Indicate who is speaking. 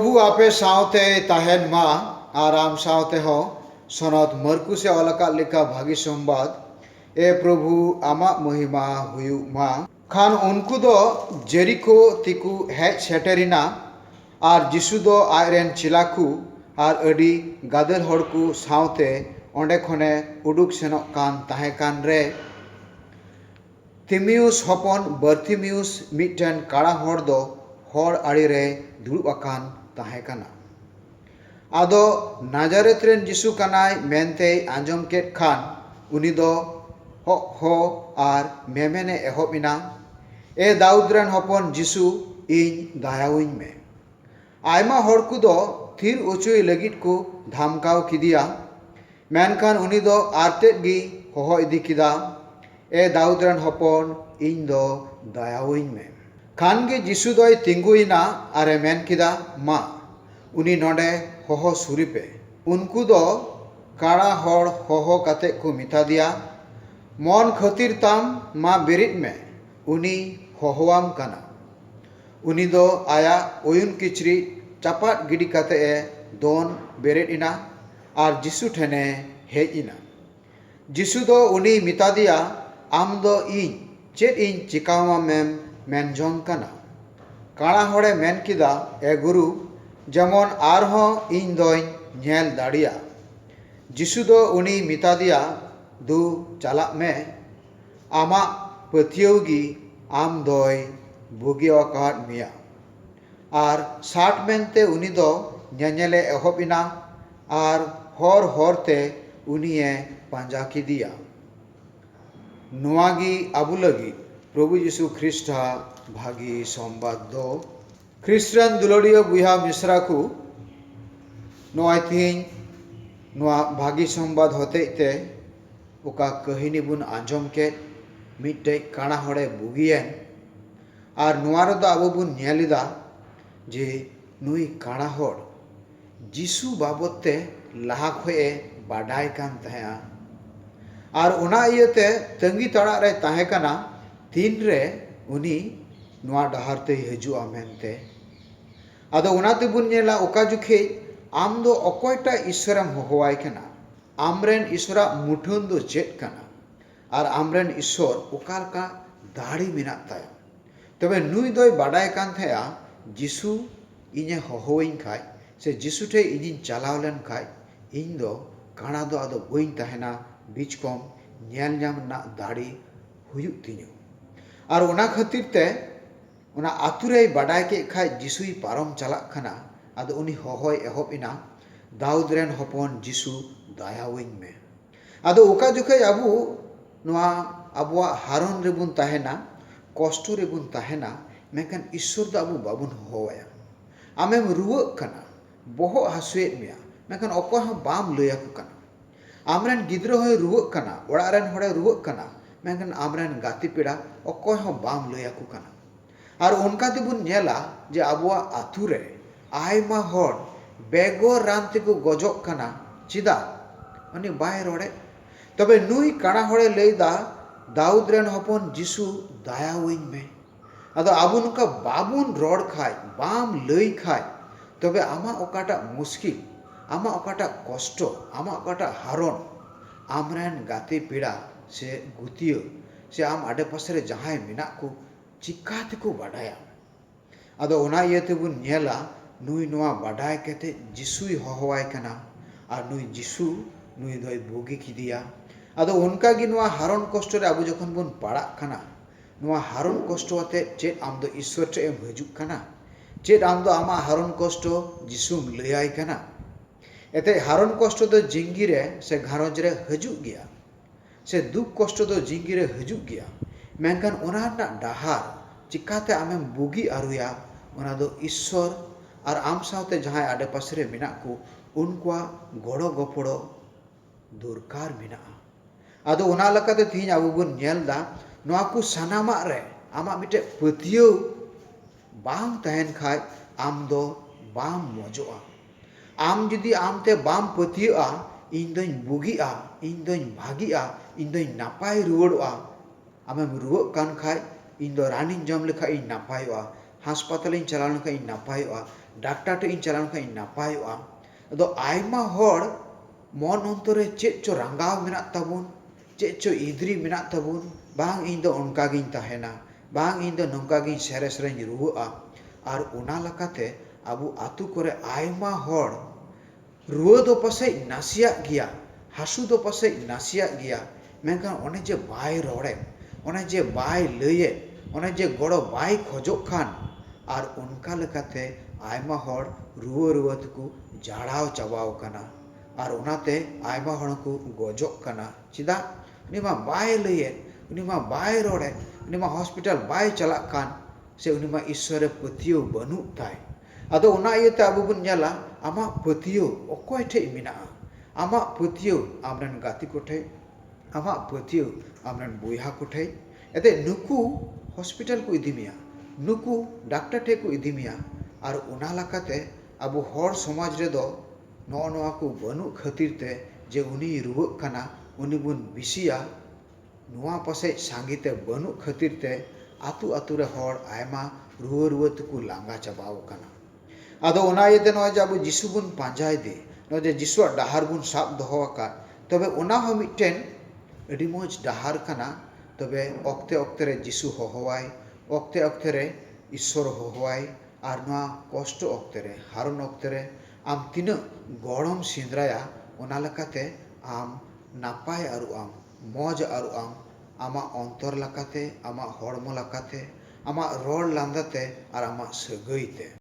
Speaker 1: प्रभु आपे सावते ताहेन मा आराम सावते हो सनत मरकुसे अलका लेखा भागी संबाद ए प्रभु आमा महिमा हुयु मा खान उनको दो जेरिको तिकु हेज सेटेरिना और जिसु दो आयरेन चिलाकु और अडी गादर हड़कु सावते ओंडे खने उडुक सेनोक कान ताहे कान रे तिमियुस हपन बर्थिमियुस मिटन काड़ा हड़ दो हड़ आड़ी रे दुड़ुब आकान ताहे काना। आदो नाजारेत रेन जिसु कानाय मेनते आंजम केट खान उनी दो हो आर मेमेने एहोबिना ए दाऊद रेन हपन जिसु इन दायाउइन में आयमा हड़ को दो थिर उचुई लगित को धामकाव किदिया मेनखान उनी दो आरतेट गी होहो इदी किदा ए दाऊद रेन हपन इन दो दायाउइन में खान गे जिसु दोय तिंगुइना आरे मेन किदा मा उनी नोडे होहो सुरिपे उनको दो काड़ा हड़ होहो काते को मिता दिया मन खतिर ताम मा बेरित में उनी होहोआम काना उनी दो आया ओयुन किचरी चापाट गिडी काते ए दोन बेरित इना आर जिसु ठेने हेज इना जिसु दो उनी मिता दिया आम दो इन चेत इन चिकावा मेम मेन जोंग काना काड़ा हड़े मेन किदा ए गुरु जेमन आरहो इन दोय नेल दाड़िया जिसु दो उनी मिता दिया दु चाला में आमा पथियोगी आम दोय बुगियाकाद मिया आर साठ मेनते उनी दो नेनेले एहोबिना आर हर हरते उनिये पांजा किदिया नोआगी आबु लगी प्रभु जिसु ख्रिस्टा भागी संबाद दो ख्रिस्टान दुलड़िया बुहा मिश्रा को नोआय तिहिं नोआ भागी संबाद होते ते उका कहिनी बुन आंजम के मिट्टे काना हड़े बुगियन आर नोआ रदो आबो बुन नेलिदा जे नुई काना हड़ जिसु बाबते लाहा खोए बाडाय कान तहेआ आर उना इयते तंगी तड़ा रे ताहे काना तीन रे उनी नोआ डहारते हजुआ मेनते आदो उनाते बुन नेला ओका जुखे आम दो अकोयटा ईश्वरम होहोवाय काना आमरेन ईश्वरा मुठुन दो चेत काना आर आमरेन ईश्वर ओकाल का दाड़ी मिना ताया तबे नुई दोय बाडाय कान थेया जिसु इने होहोइं खाय से जिसु ठे इनिन चलाव लेन खाय इन दो काना दो आदो बोइन तहेना बीच कम नेल नाम ना दाड़ी हुयु तिñu आर उना खातिर ते उना आतुरे बाडाय के खाय जिसुई पारम चलाक खाना आदो उनी होहोय एहोब इना दाऊद रेन हपन जिसु दायाविन में आदो ओका जुखे आबु नोआ आबुआ हारन रेबुन ताहेना कष्ट रेबुन ताहेना मेखान ईश्वर दा आबु बाबुन होहोया आमेम रुवक काना बोहो हासुएत मेया मेखान अकोय हो बाम लयाकु काना आमरेन गिद्रो होय रुवक काना ओड़ा रेन हड़े रुवक काना मेखान आमरेन गाती पेड़ा अकोय हो बाम लयाकु काना आर उनका तेबुन नेला जे आबुआ आतुरे आयमा हड़ बेगोर रानते को गजोक काना चिदा उनी बाय रोड़े तबे नुई काना हड़े लैदा दाऊद रेन हपन जिसु दायाविन में आदो आबु नुका बाबुन रोड़ खाय बाम लई खाय तबे आमा ओकाटा मुश्किल आमा ओकाटा कष्ट आमा ओकाटा हारन आमरेन गाते पेड़ा से गुतियो से आम आडे पासरे जहाय मिना को चिकाते को बाडाया आदो उना इयते बुन नेला नुई नोआ बाडाय केते जिसुई होहोवाय काना आर नुई जिसु नुई दोय बुगी किदिया आदो उनका गी नोआ हारन कष्ट रे आबु जखन बुन पाड़ा काना नोआ हारन कष्ट आते चेत आम दो ईश्वर टे एम हजुक काना चेत आम दो आमा हारन कष्ट जिसुम लयाय काना एते हारन कष्ट दो जिंगी रे से घारंज रे हजुक गया से दुख कष्ट दो जिंगी रे हजुक गया मेनखान ओना ना डाहार चिकाते आमेम बुगी आरुया ओना दो ईश्वर और आम सावते जहां आडे पासरे मिना को उनका गड़ो गपड़ो दरकार मिना आदो ओना लकाते थिन आबु बुन नेलदा नोआ को सानामा रे आमा मिटे पतियो बाम तहन खाय आम दो बाम मजोआ आम जुदी आमते बाम पतियोआ इन दोइन बुगिआ इन दोइन भागिआ इन दोइन नापाय रुवड़ोआ आमेम रुवक कान खाय इन दो रानिन जम लेखा इन नापायोआ हासपातालिन चलाव लेखा इन नापायोआ डाक्टर ठेन चलाव लेनखान नापायोगा अदो आयमा हर मन अंतरे चेद चो रंगाव मेना ताबुन चेद चो इद्री मेना ताबुन बांग इन दो ओनकागिन ताहेना बांग इन दो नोंकागिन सेरे सेरेñ रुवाआ आर ओना लकाते आबो आतु करे आयमा हर रुआ दो पासे नासिया गिया हासु दो पासे नासिया गिया मेनखान ओने जे बाय रोड़े ओने जे बाय लये ओने जे गड़ो बाय खोजोग खान आर उनका लेकाते आयमा हर रुआ रुआ तको जाड़ाव चाबाव काना आर ओनाते आयमा हर को गजोग काना चिदा उनिमा बाय लये उनिमा बाय रोड़े उनिमा हॉस्पिटल बाय चला कान से उनिमा ईश्वरे पतियो बनु ताय आदो ओना इयते आबो बन नेला आमा पतियो अकोय ठे मेना आमा पतियो आमरेन गाति कोठे आमा पतियो आमरेन बुया कोठे एते नुकु हॉस्पिटल को इदिमिया नुकु डॉक्टर ठे को इदिमिया आर ओना लकाते आबो हर समाज रे दो नोआ को बनु खातिर ते जे उनी रुवाग काना उनी बुन बिसिया नोआ पासे सांगीते बनु खातिर ते आतु आतु रे हर आयमा रुआ रुआ तको लांगा चाबाव काना आदो ओना इयते नोय जे आबो जिसु बुन पांजाय दे नोय जे जिसुआ डाहार बुन साब दोहो आकाद तबे ओना हो मिटेन अडी मोज डाहार काना तबे ऑक्ते ऑक्ते रे जिसु होहोवाय ऑक्ते ऑक्ते रे ईश्वर होहोवाय आर नोआ कष्ट ऑक्ते रे हारुन ऑक्ते रे आम तिना गड़म सिंद्राया ओना लकाते आम नापाय आरु आम मौज आरु आम आमा अंतर लकाते आमा हड़मो लकाते आमा रोड़ लांदाते आर आमा सगैते।